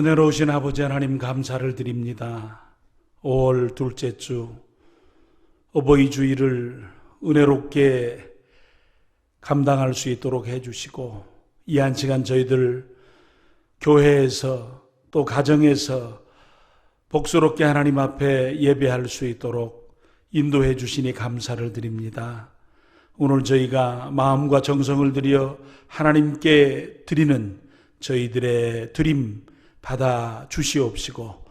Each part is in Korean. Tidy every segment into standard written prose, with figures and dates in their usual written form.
은혜로우신 아버지 하나님 감사를 드립니다. 5월 둘째 주 어버이 주일을 은혜롭게 감당할 수 있도록 해주시고 이 한 시간 저희들 교회에서 또 가정에서 복스럽게 하나님 앞에 예배할 수 있도록 인도해 주시니 감사를 드립니다. 오늘 저희가 마음과 정성을 들여 하나님께 드리는 저희들의 드림 받아 주시옵시고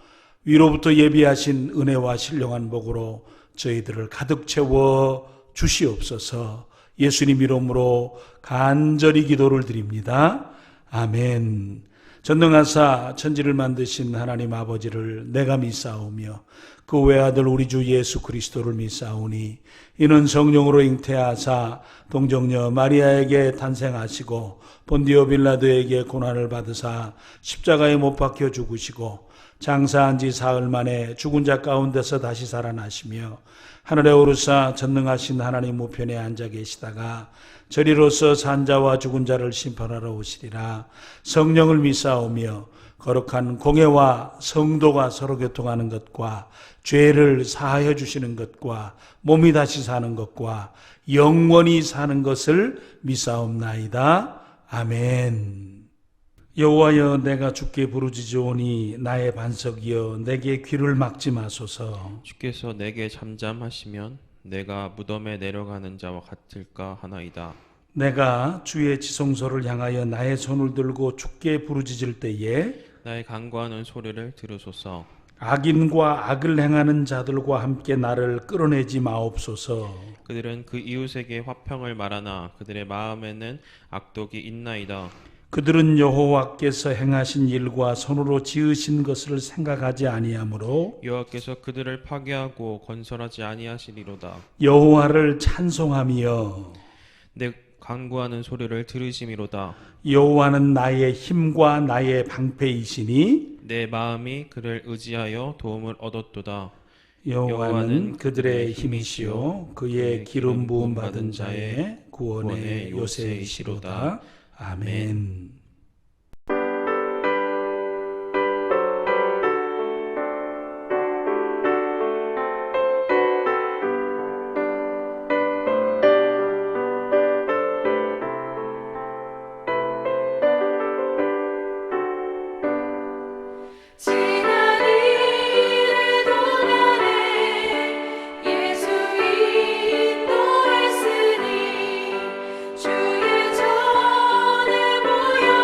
위로부터 예비하신 은혜와 신령한 복으로 저희들을 가득 채워 주시옵소서. 예수님 이름으로 간절히 기도를 드립니다. 아멘. 전능하사 천지를 만드신 하나님 아버지를 내가 믿사오며 그 외아들 우리 주 예수 그리스도를 믿사오니 이는 성령으로 잉태하사 동정녀 마리아에게 탄생하시고 본디오 빌라도에게 고난을 받으사 십자가에 못 박혀 죽으시고 장사한 지 사흘 만에 죽은 자 가운데서 다시 살아나시며 하늘에 오르사 전능하신 하나님 우편에 앉아 계시다가 저리로서 산자와 죽은 자를 심판하러 오시리라. 성령을 믿사오며 거룩한 공회와 성도가 서로 교통하는 것과 죄를 사하여 주시는 것과 몸이 다시 사는 것과 영원히 사는 것을 믿사옵나이다. 아멘. 여호와여 내가 주께 부르짖으오니 나의 반석이여 내게 귀를 막지 마소서. 주께서 내게 잠잠하시면 내가 무덤에 내려가는 자와 같을까 하나이다. 내가 주의 지성소를 향하여 나의 손을 들고 주께 부르짖을 때에 나의 간구하는 소리를 들으소서. 악인과 악을 행하는 자들과 함께 나를 끌어내지 마옵소서. 그들은 그 이웃에게 화평을 말하나 그들의 마음에는 악독이 있나이다. 그들은 여호와께서 행하신 일과 손으로 지으신 것을 생각하지 아니하므로 여호와께서 그들을 파괴하고 건설하지 아니하시리로다. 여호와를 찬송하며 내 간구하는 소리를 들으심이로다. 여호와는 나의 힘과 나의 방패이시니 내 마음이 그를 의지하여 도움을 얻었도다. 여호와는 그들의 힘이시요 그의 기름 부음 받은 자의 구원의 요새이시로다. 아멘. 주의 전에 모여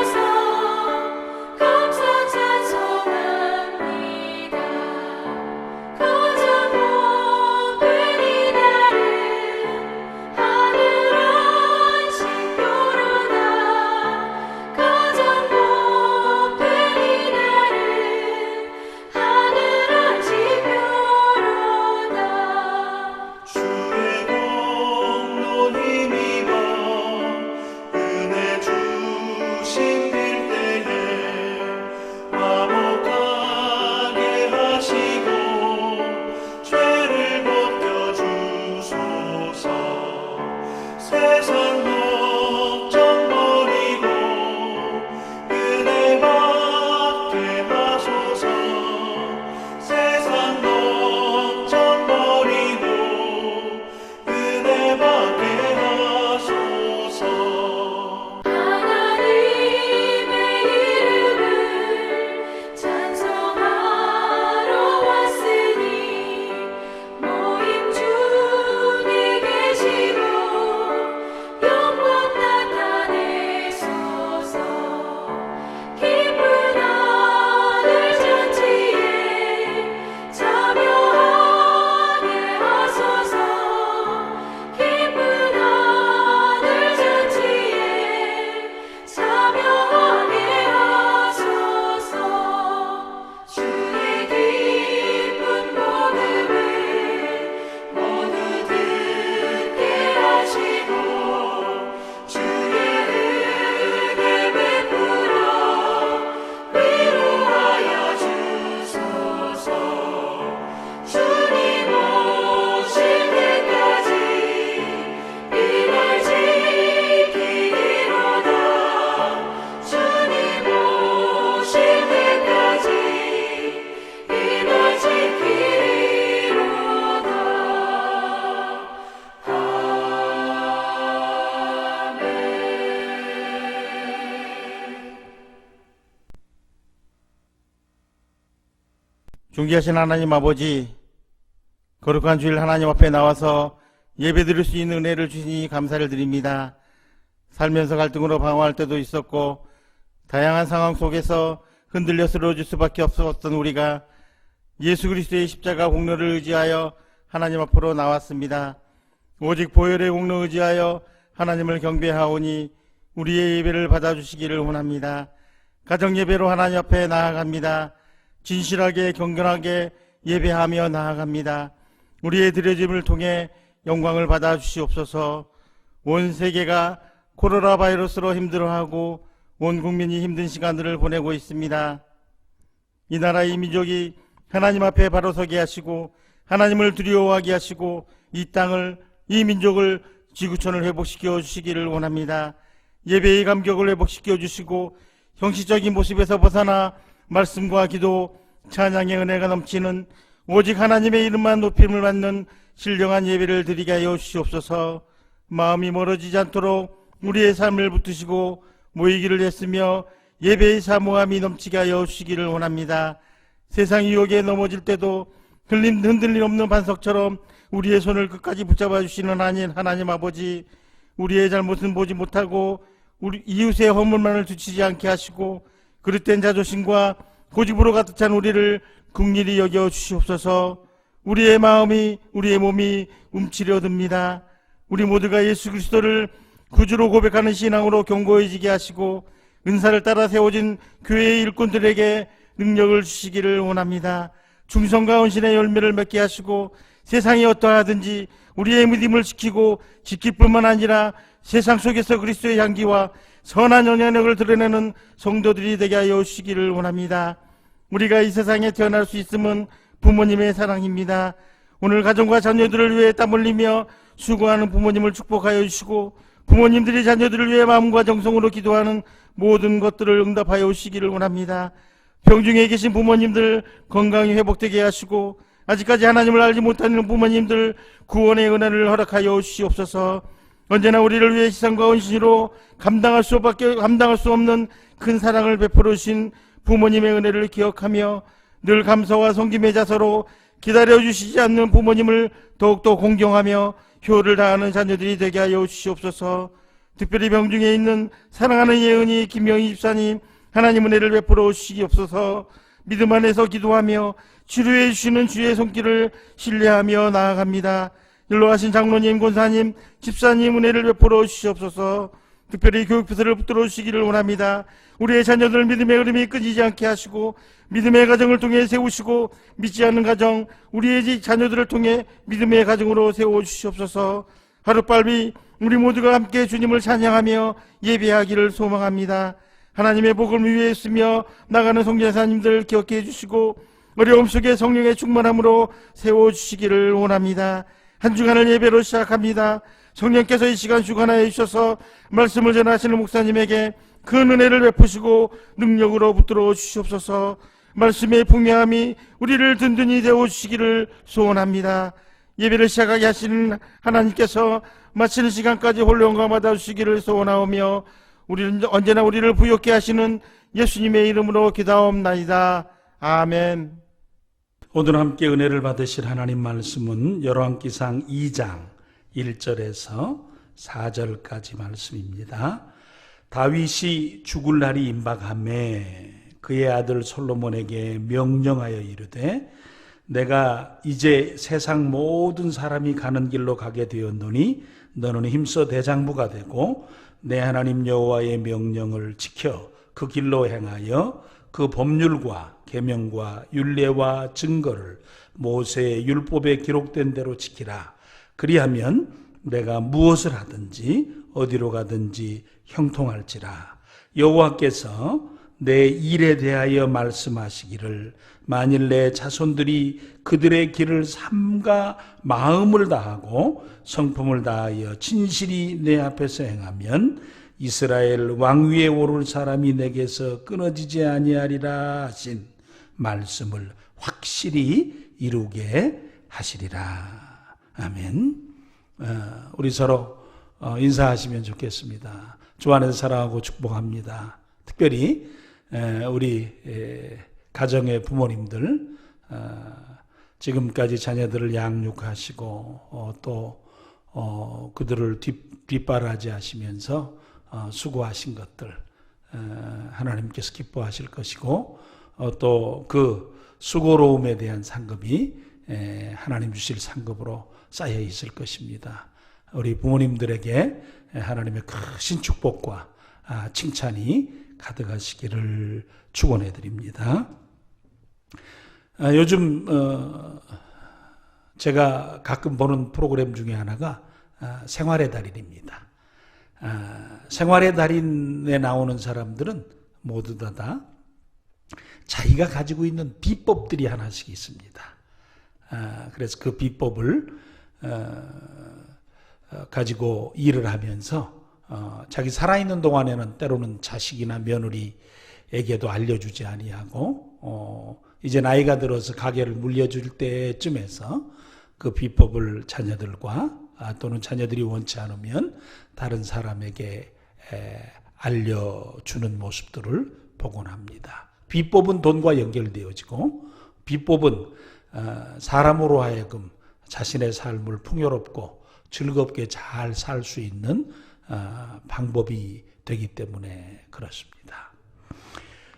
존귀하신 하나님 아버지, 거룩한 주일 하나님 앞에 나와서 예배드릴 수 있는 은혜를 주시니 감사를 드립니다. 살면서 갈등으로 방황할 때도 있었고 다양한 상황 속에서 흔들려 쓰러질 수밖에 없었던 우리가 예수 그리스도의 십자가 공로를 의지하여 하나님 앞으로 나왔습니다. 오직 보혈의 공로 의지하여 하나님을 경배하오니 우리의 예배를 받아주시기를 원합니다. 가정예배로 하나님 앞에 나아갑니다. 진실하게 경건하게 예배하며 나아갑니다. 우리의 드려짐을 통해 영광을 받아주시옵소서. 온 세계가 코로나 바이러스로 힘들어하고 온 국민이 힘든 시간들을 보내고 있습니다. 이 나라 이 민족이 하나님 앞에 바로 서게 하시고 하나님을 두려워하게 하시고 이 땅을 이 민족을 지구촌을 회복시켜 주시기를 원합니다. 예배의 감격을 회복시켜 주시고 형식적인 모습에서 벗어나 말씀과 기도, 찬양의 은혜가 넘치는 오직 하나님의 이름만 높임을 받는 신령한 예배를 드리게 하여 주시옵소서. 마음이 멀어지지 않도록 우리의 삶을 붙드시고 모이기를 했으며 예배의 사모함이 넘치게 하여 주시기를 원합니다. 세상 유혹에 넘어질 때도 흔들림 없는 반석처럼 우리의 손을 끝까지 붙잡아 주시는 하나님 아버지, 우리의 잘못은 보지 못하고 우리 이웃의 허물만을 두치지 않게 하시고 그릇된 자존심과 고집으로 가득 찬 우리를 긍휼히 여겨 주시옵소서. 우리의 마음이 우리의 몸이 움츠려 듭니다. 우리 모두가 예수 그리스도를 구주로 고백하는 신앙으로 견고해지게 하시고 은사를 따라 세워진 교회의 일꾼들에게 능력을 주시기를 원합니다. 충성과 헌신의 열매를 맺게 하시고 세상이 어떠하든지 우리의 믿음을 지키고 지킬 뿐만 아니라 세상 속에서 그리스도의 향기와 선한 영향력을 드러내는 성도들이 되게 하여 주시기를 원합니다. 우리가 이 세상에 태어날 수 있음은 부모님의 사랑입니다. 오늘 가정과 자녀들을 위해 땀 흘리며 수고하는 부모님을 축복하여 주시고 부모님들이 자녀들을 위해 마음과 정성으로 기도하는 모든 것들을 응답하여 주시기를 원합니다. 병중에 계신 부모님들 건강히 회복되게 하시고 아직까지 하나님을 알지 못하는 부모님들 구원의 은혜를 허락하여 주시옵소서. 언제나 우리를 위해 희생과 헌신으로 감당할 수 없는 큰 사랑을 베풀어 주신 부모님의 은혜를 기억하며 늘 감사와 섬김의 자세로 기다려주시지 않는 부모님을 더욱더 공경하며 효를 다하는 자녀들이 되게 하여 주시옵소서. 특별히 병중에 있는 사랑하는 예은이 김명희 집사님, 하나님 은혜를 베풀어 주시옵소서. 믿음 안에서 기도하며 치료해 주시는 주의 손길을 신뢰하며 나아갑니다. 연로하신 장로님, 권사님, 집사님 은혜를 베풀어 주시옵소서. 특별히 교육부서를 붙들어 주시기를 원합니다. 우리의 자녀들 믿음의 흐름이 끊이지 않게 하시고 믿음의 가정을 통해 세우시고 믿지 않는 가정, 우리의 자녀들을 통해 믿음의 가정으로 세워주시옵소서. 하루빨리 우리 모두가 함께 주님을 찬양하며 예배하기를 소망합니다. 하나님의 복을 위해 쓰며 나가는 성전사님들 기억해 주시고 어려움 속에 성령의 충만함으로 세워주시기를 원합니다. 한 주간을 예배로 시작합니다. 성령께서 이 시간 주관하여 주셔서 말씀을 전하시는 목사님에게 큰 은혜를 베푸시고 능력으로 붙들어 주시옵소서. 말씀의 풍요함이 우리를 든든히 데워주시기를 소원합니다. 예배를 시작하게 하시는 하나님께서 마치는 시간까지 홀령과 받아주시기를 소원하오며 우리는 언제나 우리를 부욕케 하시는 예수님의 이름으로 기도하옵나이다. 아멘. 오늘 함께 은혜를 받으실 하나님 말씀은 열왕기상 2장 1절에서 4절까지 말씀입니다. 다윗이 죽을 날이 임박하매 그의 아들 솔로몬에게 명령하여 이르되 내가 이제 세상 모든 사람이 가는 길로 가게 되었노니 너는 힘써 대장부가 되고 내 하나님 여호와의 명령을 지켜 그 길로 행하여 그 법률과 계명과 율례와 증거를 모세의 율법에 기록된 대로 지키라. 그리하면 내가 무엇을 하든지 어디로 가든지 형통할지라. 여호와께서 내 일에 대하여 말씀하시기를 만일 내 자손들이 그들의 길을 삼가 마음을 다하고 성품을 다하여 진실이 내 앞에서 행하면 이스라엘 왕위에 오를 사람이 내게서 끊어지지 아니하리라 하신 말씀을 확실히 이루게 하시리라. 아멘. 우리 서로 인사하시면 좋겠습니다. 주 안에서 사랑하고 축복합니다. 특별히 우리 가정의 부모님들 지금까지 자녀들을 양육하시고 또 그들을 뒷바라지 하시면서 수고하신 것들 하나님께서 기뻐하실 것이고 또 그 수고로움에 대한 상급이 하나님 주실 상급으로 쌓여 있을 것입니다. 우리 부모님들에게 하나님의 크신 축복과 칭찬이 가득하시기를 축원해 드립니다. 요즘 제가 가끔 보는 프로그램 중에 하나가 생활의 달인입니다. 생활의 달인에 나오는 사람들은 모두 다 자기가 가지고 있는 비법들이 하나씩 있습니다. 그래서 그 비법을 가지고 일을 하면서 자기 살아있는 동안에는 때로는 자식이나 며느리에게도 알려주지 아니하고 이제 나이가 들어서 가게를 물려줄 때쯤에서 그 비법을 자녀들과 또는 자녀들이 원치 않으면 다른 사람에게 알려주는 모습들을 보곤 합니다. 비법은 돈과 연결되어지고 비법은 사람으로 하여금 자신의 삶을 풍요롭고 즐겁게 잘 살 수 있는 방법이 되기 때문에 그렇습니다.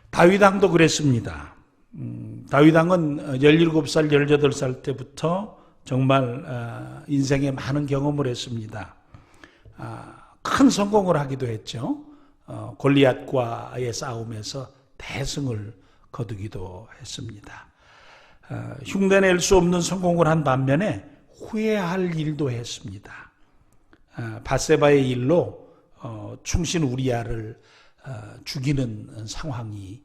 다윗왕도 그랬습니다. 다윗왕은 17살, 18살 때부터 정말 인생에 많은 경험을 했습니다. 큰 성공을 하기도 했죠. 골리앗과의 싸움에서 대승을 거두기도 했습니다. 흉내낼 수 없는 성공을 한 반면에 후회할 일도 했습니다. 밧세바의 일로 충신 우리아를 죽이는 상황이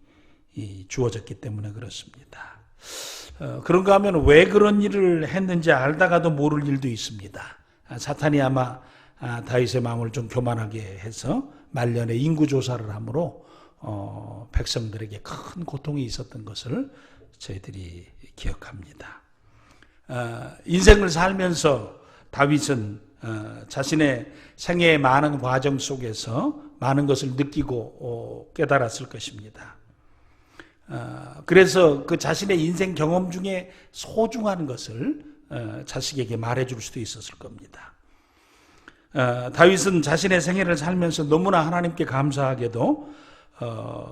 주어졌기 때문에 그렇습니다. 그런가 하면 왜 그런 일을 했는지 알다가도 모를 일도 있습니다. 사탄이 아마 다윗의 마음을 좀 교만하게 해서 말년에 인구조사를 함으로 백성들에게 큰 고통이 있었던 것을 저희들이 기억합니다. 인생을 살면서 다윗은 자신의 생애의 많은 과정 속에서 많은 것을 느끼고 깨달았을 것입니다. 그래서 그 자신의 인생 경험 중에 소중한 것을 자식에게 말해줄 수도 있었을 겁니다. 다윗은 자신의 생애를 살면서 너무나 하나님께 감사하게도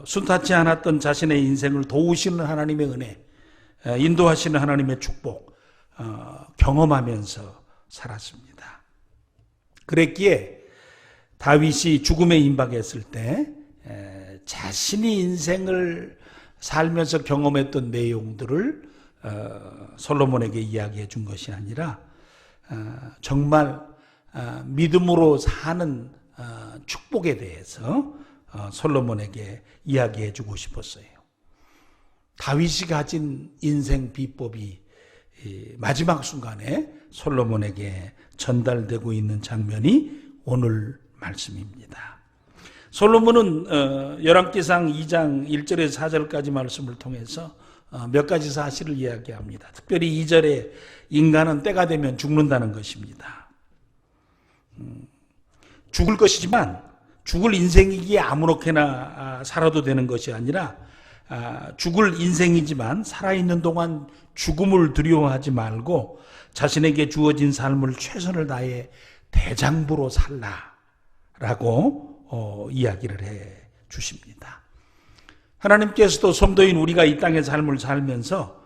순탄치 않았던 자신의 인생을 도우시는 하나님의 은혜, 인도하시는 하나님의 축복 경험하면서 살았습니다. 그랬기에 다윗이 죽음에 임박했을 때 자신이 인생을 살면서 경험했던 내용들을 솔로몬에게 이야기해 준 것이 아니라 정말 믿음으로 사는 축복에 대해서 솔로몬에게 이야기해 주고 싶었어요. 다윗이 가진 인생 비법이 마지막 순간에 솔로몬에게 전달되고 있는 장면이 오늘 말씀입니다. 솔로몬은 열왕기상 2장 1절에서 4절까지 말씀을 통해서 몇 가지 사실을 이야기합니다. 특별히 2절에 인간은 때가 되면 죽는다는 것입니다. 죽을 것이지만 죽을 인생이기에 아무렇게나 살아도 되는 것이 아니라 죽을 인생이지만 살아있는 동안 죽음을 두려워하지 말고 자신에게 주어진 삶을 최선을 다해 대장부로 살라라고 이야기를 해 주십니다. 하나님께서도 성도인 우리가 이 땅의 삶을 살면서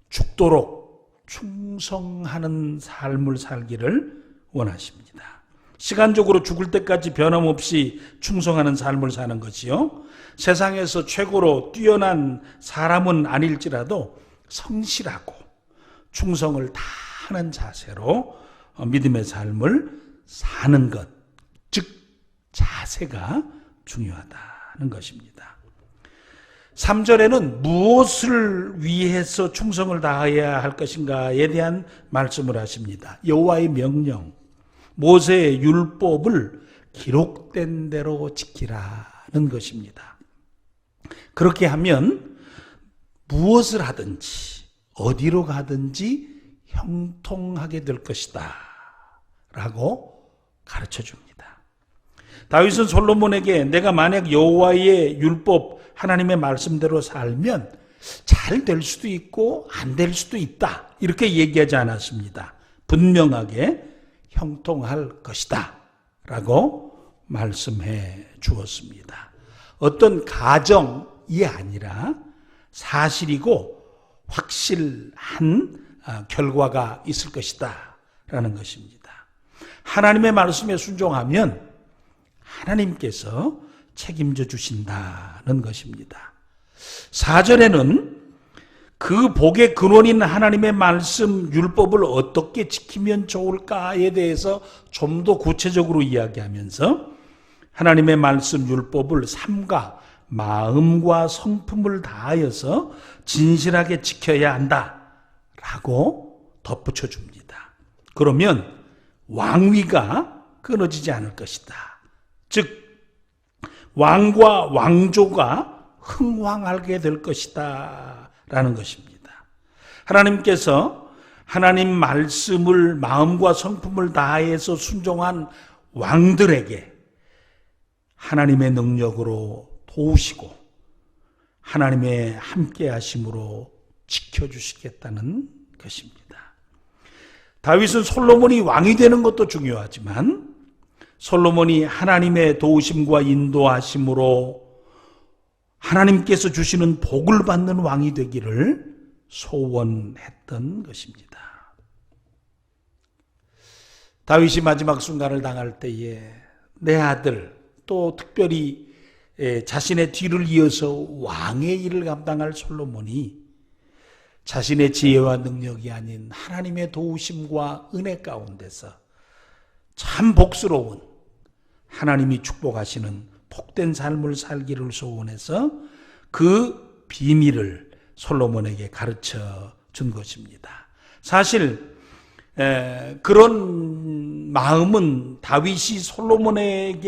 죽도록 충성하는 삶을 살기를 원하십니다. 시간적으로 죽을 때까지 변함없이 충성하는 삶을 사는 것이요, 세상에서 최고로 뛰어난 사람은 아닐지라도 성실하고 충성을 다하는 자세로 믿음의 삶을 사는 것, 즉 자세가 중요하다는 것입니다. 3절에는 무엇을 위해서 충성을 다해야 할 것인가에 대한 말씀을 하십니다. 여호와의 명령, 모세의 율법을 기록된 대로 지키라는 것입니다. 그렇게 하면 무엇을 하든지 어디로 가든지 형통하게 될 것이다 라고 가르쳐 줍니다. 다윗은 솔로몬에게 내가 만약 여호와의 율법, 하나님의 말씀대로 살면 잘 잘 될 수도 있고 안 될 수도 있다. 이렇게 얘기하지 않았습니다. 분명하게 형통할 것이다 라고 말씀해 주었습니다. 어떤 가정이 아니라 사실이고 확실한 결과가 있을 것이다 라는 것입니다. 하나님의 말씀에 순종하면 하나님께서 책임져 주신다는 것입니다. 4절에는 그 복의 근원인 하나님의 말씀 율법을 어떻게 지키면 좋을까에 대해서 좀 더 구체적으로 이야기하면서 하나님의 말씀 율법을 삶과 마음과 성품을 다하여서 진실하게 지켜야 한다라고 덧붙여 줍니다. 그러면 왕위가 끊어지지 않을 것이다. 즉 왕과 왕조가 흥왕하게 될 것이다 라는 것입니다. 하나님께서 하나님 말씀을 마음과 성품을 다해서 순종한 왕들에게 하나님의 능력으로 도우시고 하나님의 함께 하심으로 지켜주시겠다는 것입니다. 다윗은 솔로몬이 왕이 되는 것도 중요하지만 솔로몬이 하나님의 도우심과 인도하심으로 하나님께서 주시는 복을 받는 왕이 되기를 소원했던 것입니다. 다윗이 마지막 순간을 당할 때에 내 아들, 또 특별히 자신의 뒤를 이어서 왕의 일을 감당할 솔로몬이 자신의 지혜와 능력이 아닌 하나님의 도우심과 은혜 가운데서 참 복스러운 하나님이 축복하시는 복된 삶을 살기를 소원해서 그 비밀을 솔로몬에게 가르쳐 준 것입니다. 사실 그런 마음은 다윗이 솔로몬을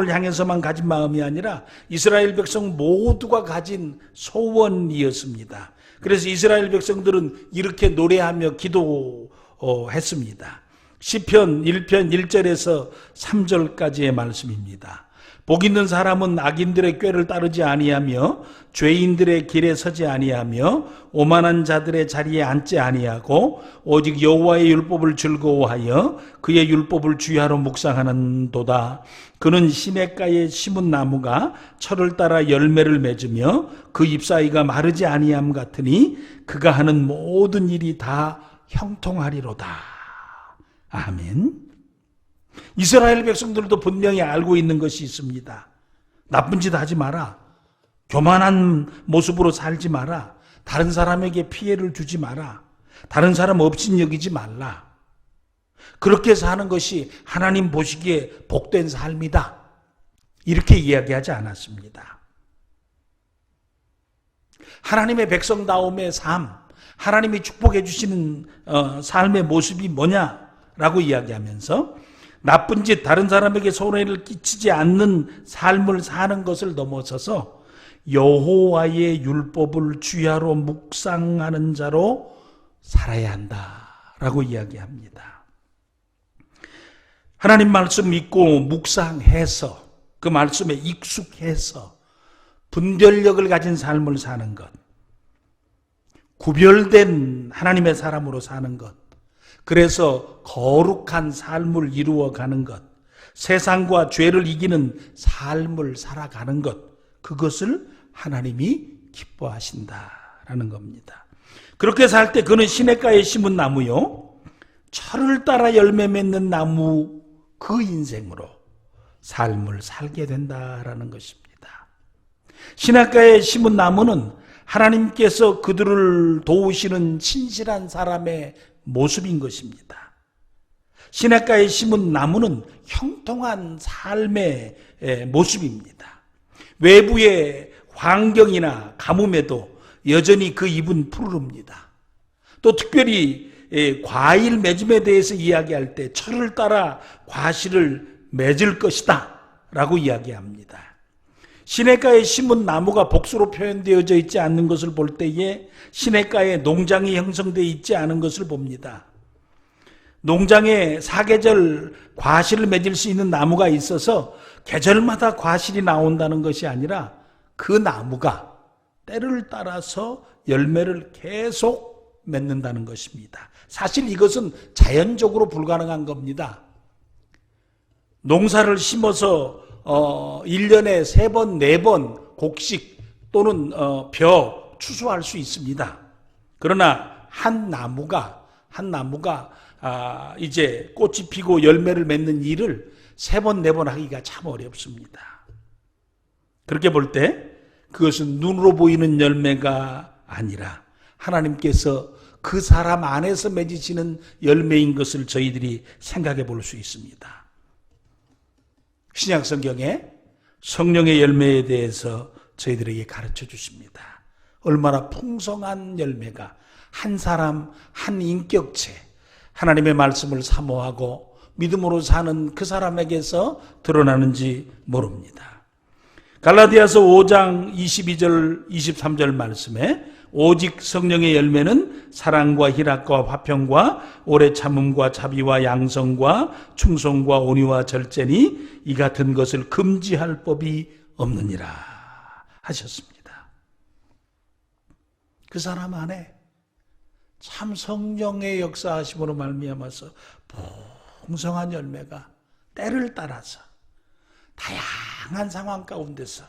향해서만 가진 마음이 아니라 이스라엘 백성 모두가 가진 소원이었습니다. 그래서 이스라엘 백성들은 이렇게 노래하며 기도했습니다. 시편 1편 1절에서 3절까지의 말씀입니다. 복 있는 사람은 악인들의 꾀를 따르지 아니하며 죄인들의 길에 서지 아니하며 오만한 자들의 자리에 앉지 아니하고 오직 여호와의 율법을 즐거워하여 그의 율법을 주야로 묵상하는도다. 그는 시냇가에 심은 나무가 철을 따라 열매를 맺으며 그 잎사귀가 마르지 아니함 같으니 그가 하는 모든 일이 다 형통하리로다. 아멘. 이스라엘 백성들도 분명히 알고 있는 것이 있습니다. 나쁜 짓 하지 마라. 교만한 모습으로 살지 마라. 다른 사람에게 피해를 주지 마라. 다른 사람 업신여기지 말라. 그렇게 사는 것이 하나님 보시기에 복된 삶이다. 이렇게 이야기하지 않았습니다. 하나님의 백성다움의 삶, 하나님이 축복해 주시는 삶의 모습이 뭐냐라고 이야기하면서 나쁜 짓, 다른 사람에게 손해를 끼치지 않는 삶을 사는 것을 넘어서서 여호와의 율법을 주야로 묵상하는 자로 살아야 한다라고 이야기합니다. 하나님 말씀 믿고 묵상해서 그 말씀에 익숙해서 분별력을 가진 삶을 사는 것, 구별된 하나님의 사람으로 사는 것, 그래서 거룩한 삶을 이루어가는 것, 세상과 죄를 이기는 삶을 살아가는 것, 그것을 하나님이 기뻐하신다라는 겁니다. 그렇게 살 때 그는 시냇가에 심은 나무요, 철을 따라 열매 맺는 나무, 그 인생으로 삶을 살게 된다라는 것입니다. 시냇가에 심은 나무는 하나님께서 그들을 도우시는 신실한 사람의 모습인 것입니다. 시냇가에 심은 나무는 형통한 삶의 모습입니다. 외부의 환경이나 가뭄에도 여전히 그 잎은 푸르릅니다. 또 특별히 과일 맺음에 대해서 이야기할 때 철을 따라 과실을 맺을 것이다 라고 이야기합니다. 시냇가에 심은 나무가 복수로 표현되어져 있지 않는 것을 볼 때에 시냇가에 농장이 형성되어 있지 않은 것을 봅니다. 농장에 사계절 과실을 맺을 수 있는 나무가 있어서 계절마다 과실이 나온다는 것이 아니라 그 나무가 때를 따라서 열매를 계속 맺는다는 것입니다. 사실 이것은 자연적으로 불가능한 겁니다. 농사를 심어서 1년에 3번, 4번 곡식 또는 벼 추수할 수 있습니다. 그러나 한 나무가 이제 꽃이 피고 열매를 맺는 일을 3번, 4번 하기가 참 어렵습니다. 그렇게 볼 때 그것은 눈으로 보이는 열매가 아니라 하나님께서 그 사람 안에서 맺으시는 열매인 것을 저희들이 생각해 볼 수 있습니다. 신약 성경에 성령의 열매에 대해서 저희들에게 가르쳐 주십니다. 얼마나 풍성한 열매가 한 사람, 한 인격체, 하나님의 말씀을 사모하고 믿음으로 사는 그 사람에게서 드러나는지 모릅니다. 갈라디아서 5장 22절 23절 말씀에 오직 성령의 열매는 사랑과 희락과 화평과 오래 참음과 자비와 양성과 충성과 온유와 절제니 이 같은 것을 금지할 법이 없느니라 하셨습니다. 그 사람 안에 참 성령의 역사하심으로 말미암아서 풍성한 열매가 때를 따라서 다양한 상황 가운데서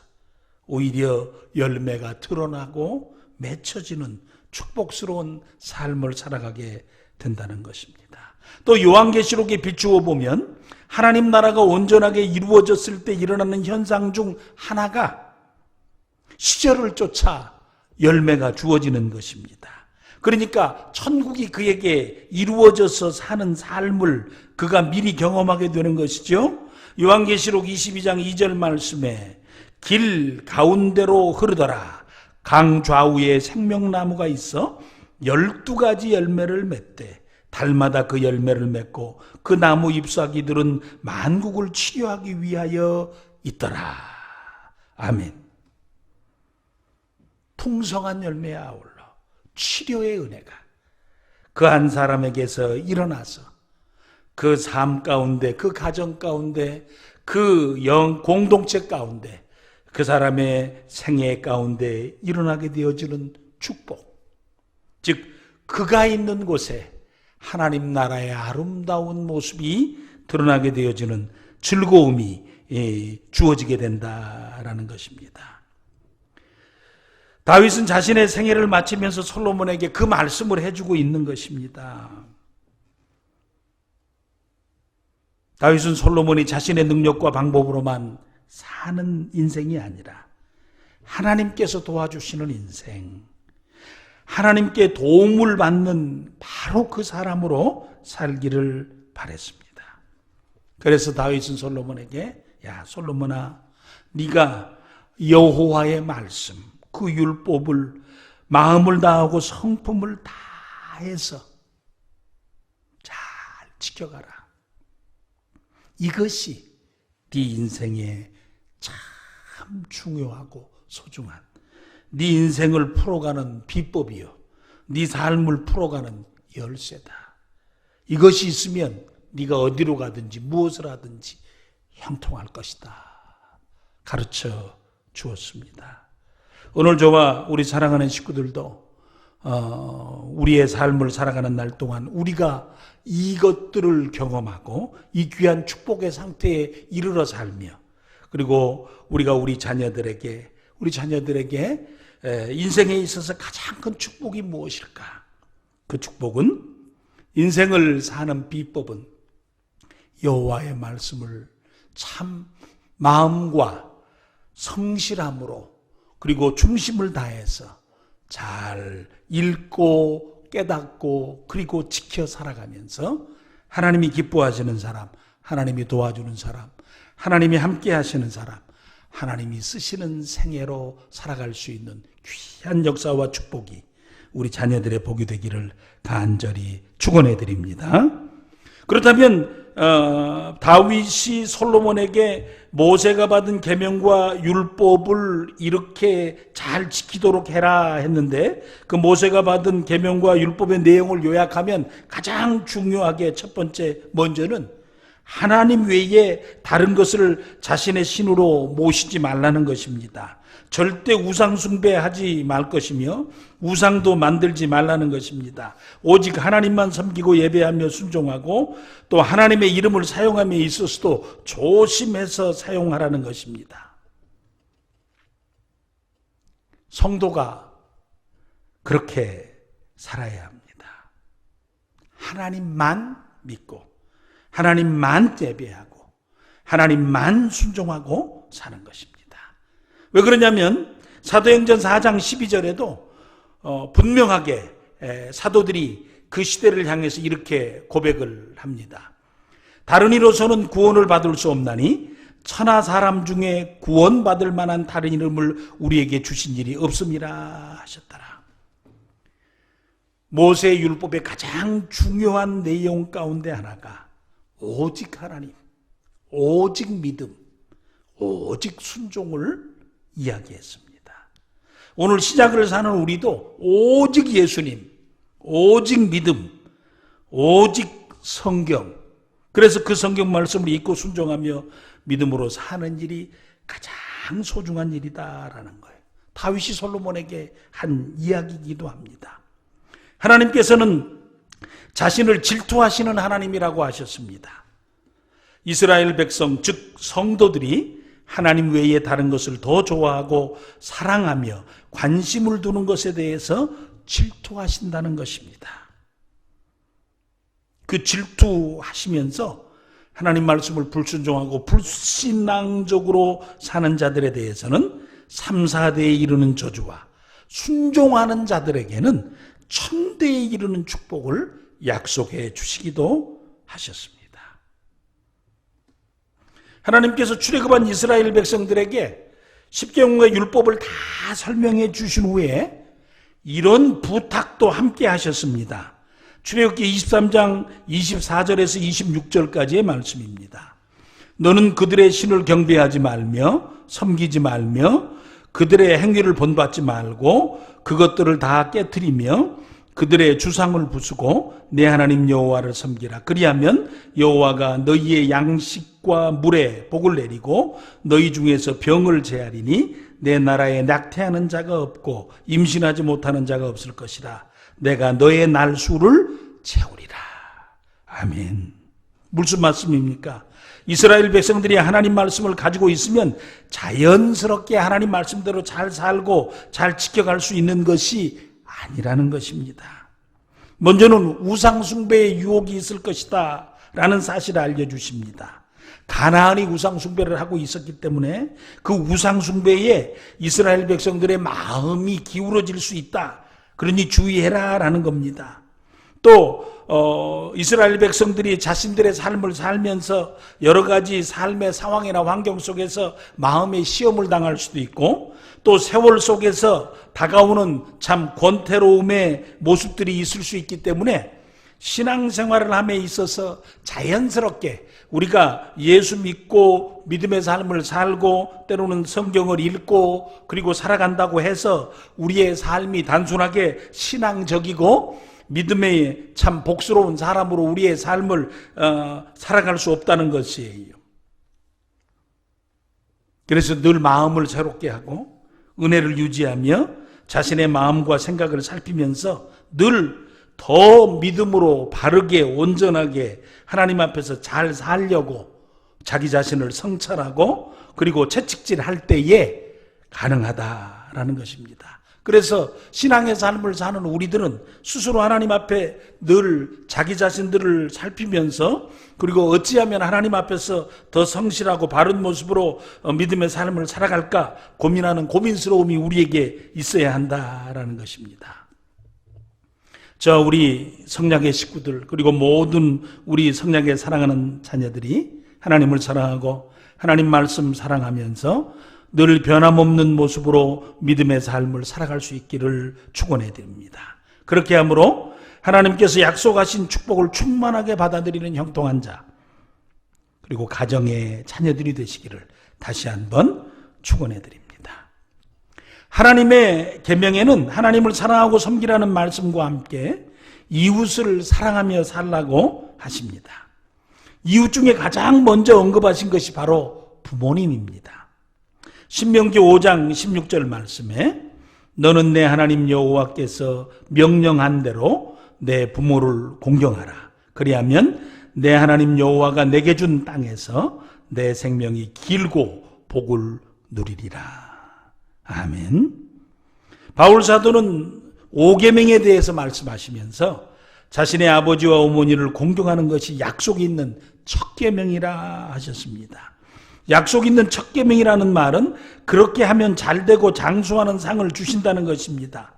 오히려 열매가 드러나고 맺혀지는 축복스러운 삶을 살아가게 된다는 것입니다. 또 요한계시록에 비추어 보면 하나님 나라가 온전하게 이루어졌을 때 일어나는 현상 중 하나가 시절을 쫓아 열매가 주어지는 것입니다. 그러니까 천국이 그에게 이루어져서 사는 삶을 그가 미리 경험하게 되는 것이죠. 요한계시록 22장 2절 말씀에 길 가운데로 흐르더라. 강 좌우에 생명나무가 있어 12가지 열매를 맺되 달마다 그 열매를 맺고 그 나무 잎사귀들은 만국을 치료하기 위하여 있더라. 아멘. 풍성한 열매에 아울러 치료의 은혜가 그 한 사람에게서 일어나서 그 삶 가운데, 그 가정 가운데, 그 공동체 가운데, 그 사람의 생애 가운데 일어나게 되어지는 축복. 즉, 그가 있는 곳에 하나님 나라의 아름다운 모습이 드러나게 되어지는 즐거움이 주어지게 된다라는 것입니다. 다윗은 자신의 생애를 마치면서 솔로몬에게 그 말씀을 해주고 있는 것입니다. 다윗은 솔로몬이 자신의 능력과 방법으로만 사는 인생이 아니라 하나님께서 도와주시는 인생, 하나님께 도움을 받는 바로 그 사람으로 살기를 바랬습니다. 그래서 다윗은 솔로몬에게 야 솔로몬아, 네가 여호와의 말씀, 그 율법을 마음을 다하고 성품을 다해서 잘 지켜가라. 이것이 네 인생에 참 중요하고 소중한 네 인생을 풀어가는 비법이요, 네 삶을 풀어가는 열쇠다. 이것이 있으면 네가 어디로 가든지 무엇을 하든지 형통할 것이다. 가르쳐 주었습니다. 오늘 저와 우리 사랑하는 식구들도 우리의 삶을 살아가는 날 동안 우리가 이것들을 경험하고 이 귀한 축복의 상태에 이르러 살며, 그리고 우리가 우리 자녀들에게 인생에 있어서 가장 큰 축복이 무엇일까? 그 축복은, 인생을 사는 비법은 여호와의 말씀을 참 마음과 성실함으로 그리고 중심을 다해서 잘 읽고 깨닫고 그리고 지켜 살아가면서 하나님이 기뻐하시는 사람, 하나님이 도와주는 사람, 하나님이 함께 하시는 사람, 하나님이 쓰시는 생애로 살아갈 수 있는 귀한 역사와 축복이 우리 자녀들의 복이 되기를 간절히 축원해 드립니다. 그렇다면 다윗이 솔로몬에게 모세가 받은 계명과 율법을 이렇게 잘 지키도록 해라 했는데, 그 모세가 받은 계명과 율법의 내용을 요약하면 가장 중요하게 첫 번째 먼저는 하나님 외에 다른 것을 자신의 신으로 모시지 말라는 것입니다. 절대 우상 숭배하지 말 것이며 우상도 만들지 말라는 것입니다. 오직 하나님만 섬기고 예배하며 순종하고 또 하나님의 이름을 사용함에 있어서도 조심해서 사용하라는 것입니다. 성도가 그렇게 살아야 합니다. 하나님만 믿고 하나님만 예배하고 하나님만 순종하고 사는 것입니다. 왜 그러냐면 사도행전 4장 12절에도 분명하게 사도들이 그 시대를 향해서 이렇게 고백을 합니다. 다른 이로서는 구원을 받을 수 없나니 천하 사람 중에 구원받을 만한 다른 이름을 우리에게 주신 일이 없음이라 하셨더라. 모세의 율법의 가장 중요한 내용 가운데 하나가 오직 하나님, 오직 믿음, 오직 순종을 이야기했습니다. 오늘 시작을 사는 우리도 오직 예수님, 오직 믿음, 오직 성경, 그래서 그 성경 말씀을 읽고 순종하며 믿음으로 사는 일이 가장 소중한 일이다라는 거예요. 다윗이 솔로몬에게 한 이야기이기도 합니다. 하나님께서는 자신을 질투하시는 하나님이라고 하셨습니다. 이스라엘 백성, 즉 성도들이 하나님 외에 다른 것을 더 좋아하고 사랑하며 관심을 두는 것에 대해서 질투하신다는 것입니다. 그 질투하시면서 하나님 말씀을 불순종하고 불신앙적으로 사는 자들에 대해서는 3, 4대에 이르는 저주와 순종하는 자들에게는 1000대에 이르는 축복을 약속해 주시기도 하셨습니다. 하나님께서 출애굽한 이스라엘 백성들에게 십계명과 율법을 다 설명해 주신 후에 이런 부탁도 함께 하셨습니다. 출애굽기 23장 24절에서 26절까지의 말씀입니다. 너는 그들의 신을 경배하지 말며 섬기지 말며 그들의 행위를 본받지 말고 그것들을 다 깨트리며 그들의 주상을 부수고 내 하나님 여호와를 섬기라. 그리하면 여호와가 너희의 양식과 물에 복을 내리고 너희 중에서 병을 제하리니 내 나라에 낙태하는 자가 없고 임신하지 못하는 자가 없을 것이라. 내가 너의 날수를 채우리라. 아멘. 무슨 말씀입니까? 이스라엘 백성들이 하나님 말씀을 가지고 있으면 자연스럽게 하나님 말씀대로 잘 살고 잘 지켜갈 수 있는 것이 아니라는 것입니다. 먼저는 우상 숭배의 유혹이 있을 것이다 라는 사실을 알려주십니다. 가나안이 우상 숭배를 하고 있었기 때문에 그 우상 숭배에 이스라엘 백성들의 마음이 기울어질 수 있다. 그러니 주의해라 라는 겁니다. 또 이스라엘 백성들이 자신들의 삶을 살면서 여러 가지 삶의 상황이나 환경 속에서 마음의 시험을 당할 수도 있고 또 세월 속에서 다가오는 참 권태로움의 모습들이 있을 수 있기 때문에 신앙생활을 함에 있어서 자연스럽게 우리가 예수 믿고 믿음의 삶을 살고 때로는 성경을 읽고 그리고 살아간다고 해서 우리의 삶이 단순하게 신앙적이고 믿음의 참 복스러운 사람으로 우리의 삶을 살아갈 수 없다는 것이에요. 그래서 늘 마음을 새롭게 하고 은혜를 유지하며 자신의 마음과 생각을 살피면서 늘 더 믿음으로 바르게 온전하게 하나님 앞에서 잘 살려고 자기 자신을 성찰하고 그리고 채찍질할 때에 가능하다라는 것입니다. 그래서 신앙의 삶을 사는 우리들은 스스로 하나님 앞에 늘 자기 자신들을 살피면서 그리고 어찌하면 하나님 앞에서 더 성실하고 바른 모습으로 믿음의 삶을 살아갈까 고민하는 고민스러움이 우리에게 있어야 한다라는 것입니다. 우리 성략의 식구들 그리고 모든 우리 성략의 사랑하는 자녀들이 하나님을 사랑하고 하나님 말씀 사랑하면서 늘 변함없는 모습으로 믿음의 삶을 살아갈 수 있기를 축원해 드립니다. 그렇게 함으로 하나님께서 약속하신 축복을 충만하게 받아들이는 형통한 자 그리고 가정의 자녀들이 되시기를 다시 한번 축원해 드립니다. 하나님의 계명에는 하나님을 사랑하고 섬기라는 말씀과 함께 이웃을 사랑하며 살라고 하십니다. 이웃 중에 가장 먼저 언급하신 것이 바로 부모님입니다. 신명기 5장 16절 말씀에 너는 내 하나님 여호와께서 명령한 대로 내 부모를 공경하라. 그리하면 내 하나님 여호와가 내게 준 땅에서 내 생명이 길고 복을 누리리라. 아멘. 바울 사도는 5계명에 대해서 말씀하시면서 자신의 아버지와 어머니를 공경하는 것이 약속이 있는 첫 계명이라 하셨습니다. 약속 있는 첫 계명이라는 말은 그렇게 하면 잘되고 장수하는 상을 주신다는 것입니다.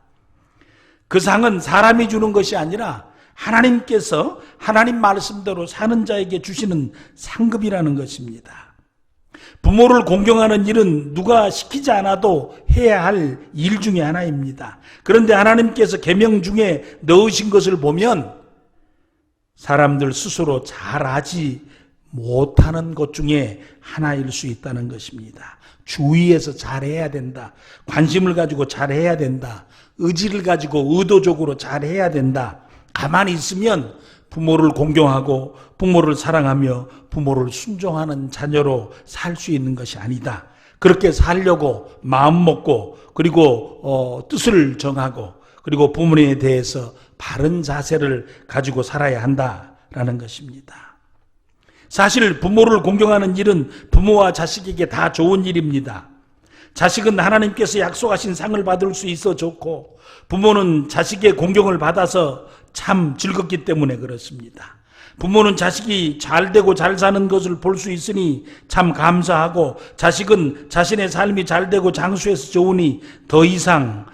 그 상은 사람이 주는 것이 아니라 하나님께서 하나님 말씀대로 사는 자에게 주시는 상급이라는 것입니다. 부모를 공경하는 일은 누가 시키지 않아도 해야 할 일 중에 하나입니다. 그런데 하나님께서 계명 중에 넣으신 것을 보면 사람들 스스로 잘하지 못하는 것 중에 하나일 수 있다는 것입니다. 주의해서 잘해야 된다. 관심을 가지고 잘해야 된다. 의지를 가지고 의도적으로 잘해야 된다. 가만히 있으면 부모를 공경하고 부모를 사랑하며 부모를 순종하는 자녀로 살 수 있는 것이 아니다. 그렇게 살려고 마음 먹고 그리고 뜻을 정하고 그리고 부모에 대해서 바른 자세를 가지고 살아야 한다라는 것입니다. 사실 부모를 공경하는 일은 부모와 자식에게 다 좋은 일입니다. 자식은 하나님께서 약속하신 상을 받을 수 있어 좋고 부모는 자식의 공경을 받아서 참 즐겁기 때문에 그렇습니다. 부모는 자식이 잘되고 잘 사는 것을 볼 수 있으니 참 감사하고 자식은 자신의 삶이 잘되고 장수해서 좋으니 더 이상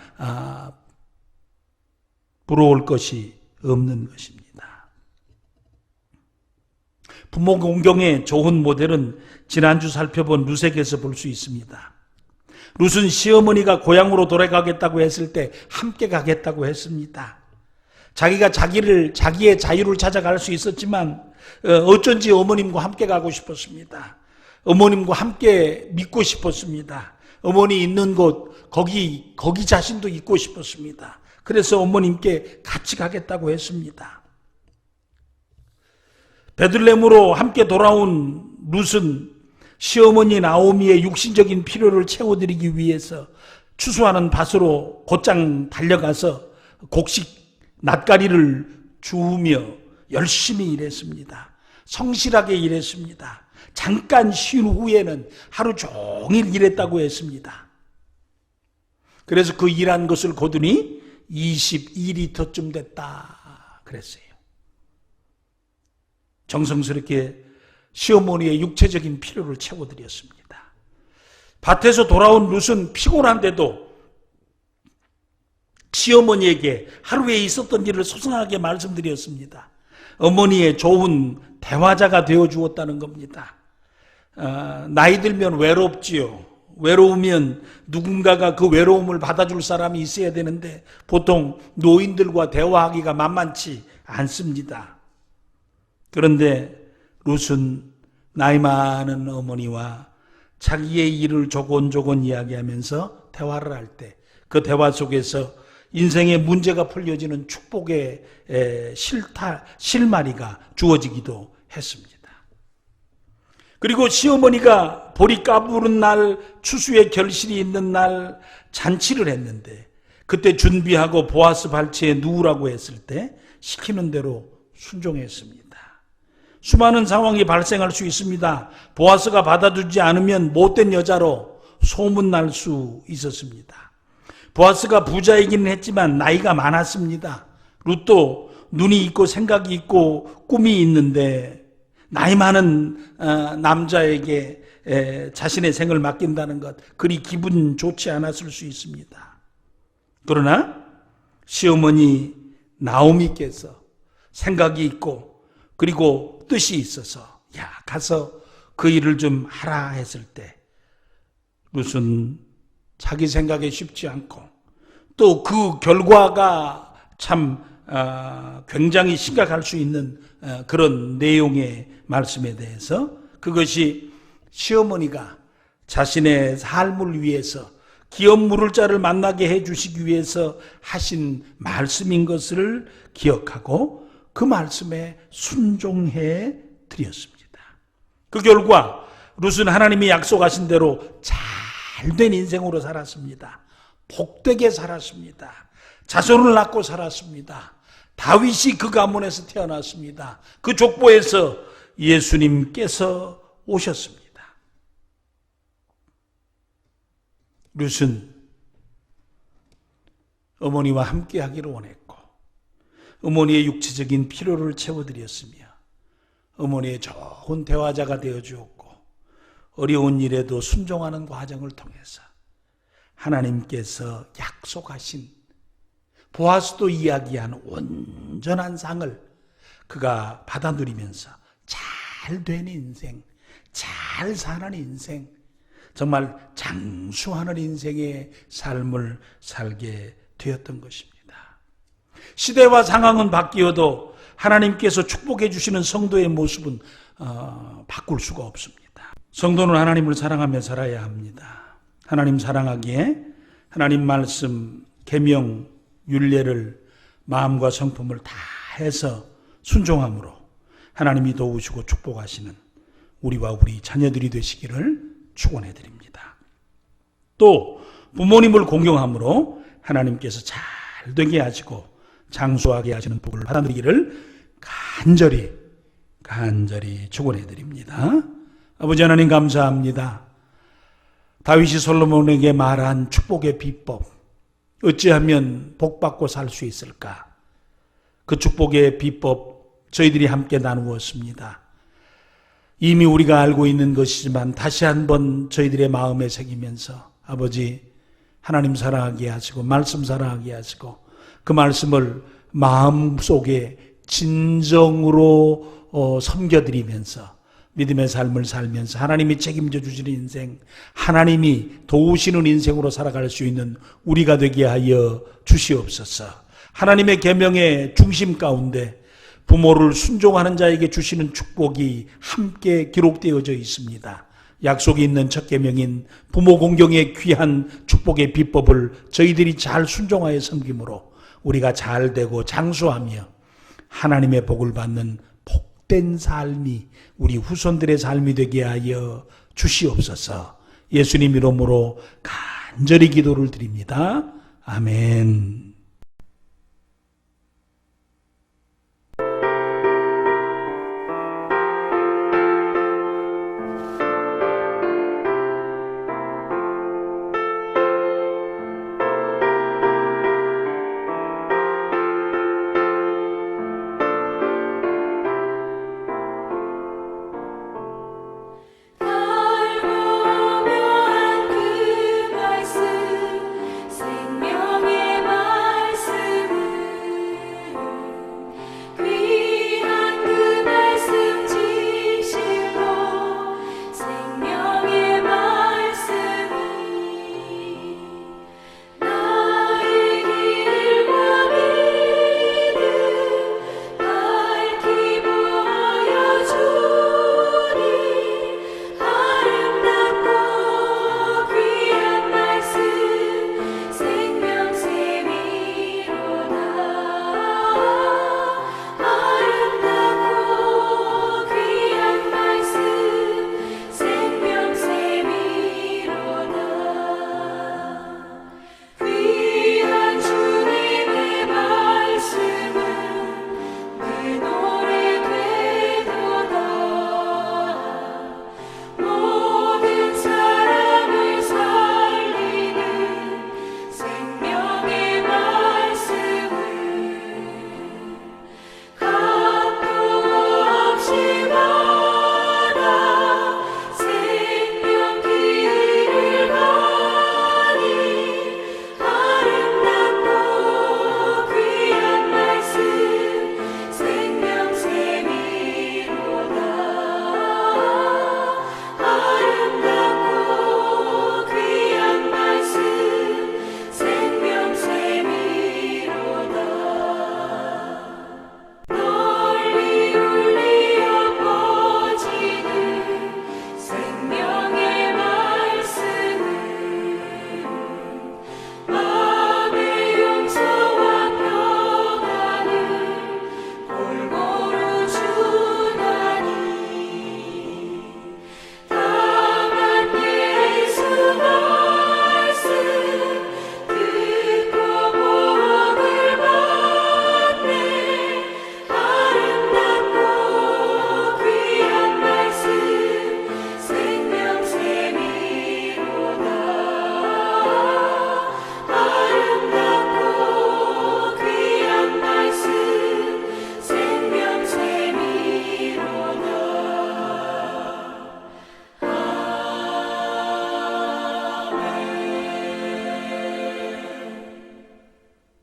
부러울 것이 없는 것입니다. 부모 공경의 좋은 모델은 지난주 살펴본 룻에게서 볼 수 있습니다. 룻은 시어머니가 고향으로 돌아가겠다고 했을 때 함께 가겠다고 했습니다. 자기가 자기의 자유를 찾아갈 수 있었지만 어쩐지 어머님과 함께 가고 싶었습니다. 어머님과 함께 믿고 싶었습니다. 어머니 있는 곳 거기 자신도 있고 싶었습니다. 그래서 어머님께 같이 가겠다고 했습니다. 베들레헴으로 함께 돌아온 룻은 시어머니 나오미의 육신적인 필요를 채워드리기 위해서 추수하는 밭으로 곧장 달려가서 곡식 낫가리를 주우며 열심히 일했습니다. 성실하게 일했습니다. 잠깐 쉰 후에는 하루 종일 일했다고 했습니다. 그래서 그 일한 것을 거두니 22리터쯤 됐다 그랬어요. 정성스럽게 시어머니의 육체적인 필요를 채워드렸습니다. 밭에서 돌아온 룻은 피곤한데도 시어머니에게 하루에 있었던 일을 소상하게 말씀드렸습니다. 어머니의 좋은 대화자가 되어주었다는 겁니다. 나이 들면 외롭지요. 외로우면 누군가가 그 외로움을 받아줄 사람이 있어야 되는데 보통 노인들과 대화하기가 만만치 않습니다. 그런데 룻은 나이 많은 어머니와 자기의 일을 조곤조곤 이야기하면서 대화를 할 때 그 대화 속에서 인생의 문제가 풀려지는 축복의 실마리가 주어지기도 했습니다. 그리고 시어머니가 보리 까부는 날, 추수의 결실이 있는 날 잔치를 했는데 그때 준비하고 보아스 발치에 누우라고 했을 때 시키는 대로 순종했습니다. 수많은 상황이 발생할 수 있습니다. 보아스가 받아주지 않으면 못된 여자로 소문날 수 있었습니다. 보아스가 부자이기는 했지만 나이가 많았습니다. 룻도 눈이 있고 생각이 있고 꿈이 있는데 나이 많은 남자에게 자신의 생을 맡긴다는 것 그리 기분 좋지 않았을 수 있습니다. 그러나 시어머니 나오미께서 생각이 있고 그리고 뜻이 있어서 가서 그 일을 좀 하라 했을 때 룻은 자기 생각에 쉽지 않고 또 그 결과가 참 굉장히 심각할 수 있는 그런 내용의 말씀에 대해서 그것이 시어머니가 자신의 삶을 위해서 기업 물을 자를 만나게 해주시기 위해서 하신 말씀인 것을 기억하고 그 말씀에 순종해 드렸습니다. 그 결과 룻은 하나님이 약속하신 대로 잘된 인생으로 살았습니다. 복되게 살았습니다. 자손을 낳고 살았습니다. 다윗이 그 가문에서 태어났습니다. 그 족보에서 예수님께서 오셨습니다. 룻은 어머니와 함께 하기를 원했고 어머니의 육체적인 필요를 채워드렸으며 어머니의 좋은 대화자가 되어주었고 어려운 일에도 순종하는 과정을 통해서 하나님께서 약속하신 보아스도 이야기한 온전한 상을 그가 받아 누리면서 잘된 인생, 잘 사는 인생, 정말 장수하는 인생의 삶을 살게 되었던 것입니다. 시대와 상황은 바뀌어도 하나님께서 축복해 주시는 성도의 모습은 바꿀 수가 없습니다. 성도는 하나님을 사랑하며 살아야 합니다. 하나님 사랑하기에 하나님 말씀, 계명, 율례를 마음과 성품을 다해서 순종함으로 하나님이 도우시고 축복하시는 우리와 우리 자녀들이 되시기를 축원해 드립니다. 또 부모님을 공경함으로 하나님께서 잘 되게 하시고 장수하게 하시는 복을 받아들이기를 간절히 축원해 드립니다. 아버지 하나님 감사합니다. 다윗이 솔로몬에게 말한 축복의 비법, 어찌하면 복받고 살 수 있을까? 그 축복의 비법 저희들이 함께 나누었습니다. 이미 우리가 알고 있는 것이지만 다시 한번 저희들의 마음에 새기면서 아버지 하나님 사랑하게 하시고 말씀 사랑하게 하시고 그 말씀을 마음속에 진정으로 섬겨드리면서 믿음의 삶을 살면서 하나님이 책임져 주시는 인생, 하나님이 도우시는 인생으로 살아갈 수 있는 우리가 되게 하여 주시옵소서. 하나님의 계명의 중심 가운데 부모를 순종하는 자에게 주시는 축복이 함께 기록되어져 있습니다. 약속이 있는 첫 계명인 부모 공경의 귀한 축복의 비법을 저희들이 잘 순종하여 섬김으로 우리가 잘 되고 장수하며 하나님의 복을 받는 복된 삶이 우리 후손들의 삶이 되게 하여 주시옵소서. 예수님 이름으로 간절히 기도를 드립니다. 아멘. 그 말씀 생명의 말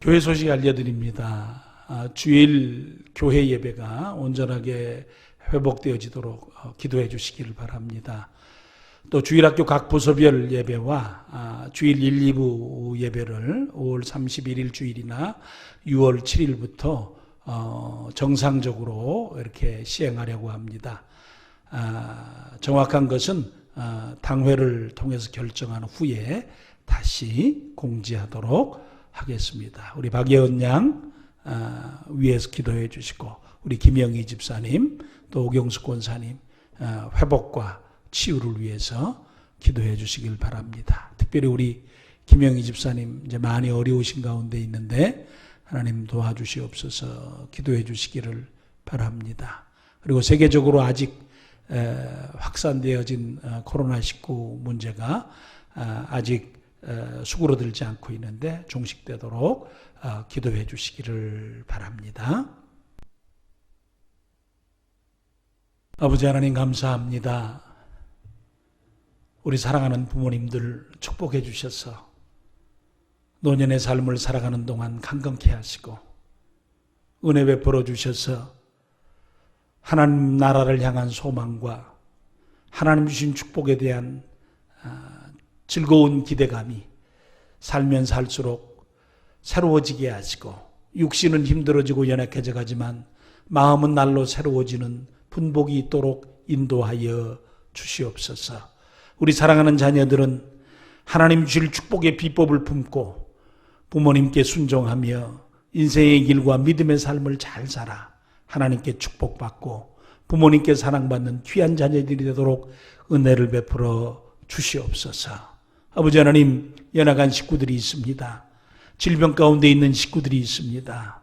교회 소식 알려드립니다. 주일 교회 예배가 온전하게 회복되어지도록 기도해 주시기를 바랍니다. 또 주일학교 각 부서별 예배와 주일 1, 2부 예배를 5월 31일 주일이나 6월 7일부터 정상적으로 이렇게 시행하려고 합니다. 정확한 것은 당회를 통해서 결정한 후에 다시 공지하도록 하겠습니다. 우리 박예은 양 위에서 기도해 주시고, 우리 김영희 집사님, 또 오경숙 권사님 회복과 치유를 위해서 기도해 주시길 바랍니다. 특별히 우리 김영희 집사님 이제 많이 어려우신 가운데 있는데 하나님 도와주시옵소서 기도해 주시기를 바랍니다. 그리고 세계적으로 아직 확산되어진 코로나19 문제가 아직 수그러들지 않고 있는데 종식되도록 기도해 주시기를 바랍니다. 아버지 하나님 감사합니다. 우리 사랑하는 부모님들 축복해 주셔서 노년의 삶을 살아가는 동안 강건케 하시고 은혜 베풀어 주셔서 하나님 나라를 향한 소망과 하나님 주신 축복에 대한 즐거운 기대감이 살면 살수록 새로워지게 하시고, 육신은 힘들어지고 연약해져 가지만 마음은 날로 새로워지는 분복이 있도록 인도하여 주시옵소서. 우리 사랑하는 자녀들은 하나님 주실 축복의 비법을 품고 부모님께 순종하며 인생의 길과 믿음의 삶을 잘 살아 하나님께 축복받고 부모님께 사랑받는 귀한 자녀들이 되도록 은혜를 베풀어 주시옵소서. 아버지 하나님, 연약한 식구들이 있습니다. 질병 가운데 있는 식구들이 있습니다.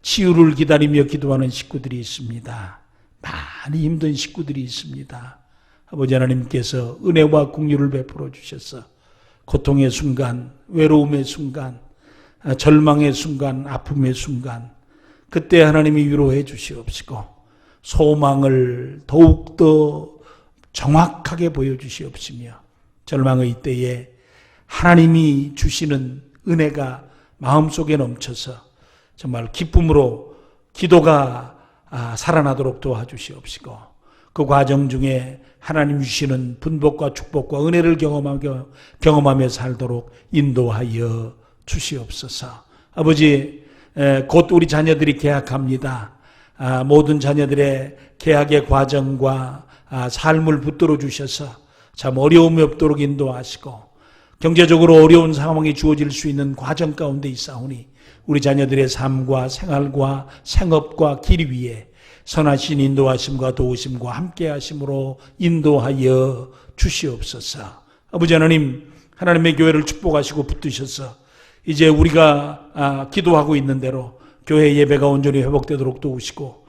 치유를 기다리며 기도하는 식구들이 있습니다. 많이 힘든 식구들이 있습니다. 아버지 하나님께서 은혜와 긍휼을 베풀어 주셔서 고통의 순간, 외로움의 순간, 절망의 순간, 아픔의 순간, 그때 하나님이 위로해 주시옵시고 소망을 더욱더 정확하게 보여주시옵시며 절망의 때에 하나님이 주시는 은혜가 마음속에 넘쳐서 정말 기쁨으로 기도가 살아나도록 도와주시옵시고 그 과정 중에 하나님 주시는 분복과 축복과 은혜를 경험하며 살도록 인도하여 주시옵소서. 아버지, 곧 우리 자녀들이 개학합니다. 모든 자녀들의 개학의 과정과 삶을 붙들어 주셔서 참 어려움이 없도록 인도하시고 경제적으로 어려운 상황이 주어질 수 있는 과정 가운데 있사오니 우리 자녀들의 삶과 생활과 생업과 길 위에 선하신 인도하심과 도우심과 함께하심으로 인도하여 주시옵소서. 아버지 하나님, 하나님의 교회를 축복하시고 붙드셔서 이제 우리가 기도하고 있는 대로 교회 예배가 온전히 회복되도록 도우시고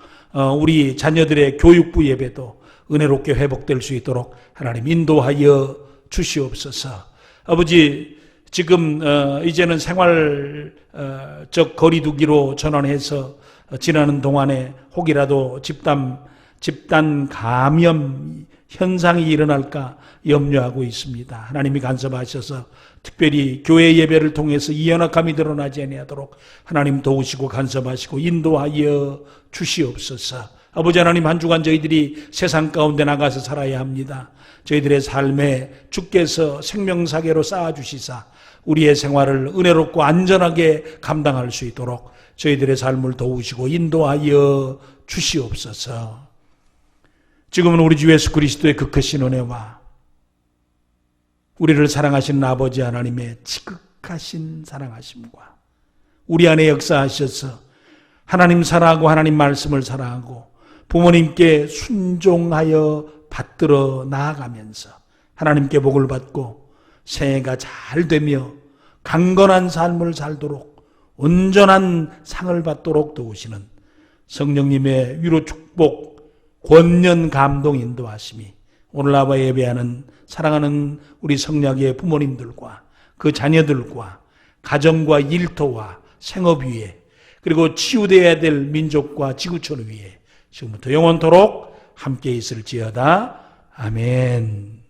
우리 자녀들의 교육부 예배도 은혜롭게 회복될 수 있도록 하나님 인도하여 주시옵소서. 아버지, 지금 이제는 생활적 거리두기로 전환해서 지나는 동안에 혹이라도 집단 감염 현상이 일어날까 염려하고 있습니다. 하나님이 간섭하셔서 특별히 교회 예배를 통해서 이 연약함이 드러나지 아니하도록 하나님 도우시고 간섭하시고 인도하여 주시옵소서. 아버지 하나님, 한 주간 저희들이 세상 가운데 나가서 살아야 합니다. 저희들의 삶에 주께서 생명사계로 쌓아주시사 우리의 생활을 은혜롭고 안전하게 감당할 수 있도록 저희들의 삶을 도우시고 인도하여 주시옵소서. 지금은 우리 주 예수 그리스도의 그 크신 은혜와 우리를 사랑하시는 아버지 하나님의 지극하신 사랑하심과 우리 안에 역사하셔서 하나님 사랑하고 하나님 말씀을 사랑하고 부모님께 순종하여 받들어 나아가면서 하나님께 복을 받고 새해가 잘 되며 강건한 삶을 살도록 온전한 상을 받도록 도우시는 성령님의 위로 축복, 권면, 감동, 인도하심이 오늘 나와 예배하는 사랑하는 우리 성략의 부모님들과 그 자녀들과 가정과 일터와 생업 위에 그리고 치유되어야 될 민족과 지구촌 위에 지금부터 영원토록 함께 있을지어다. 아멘.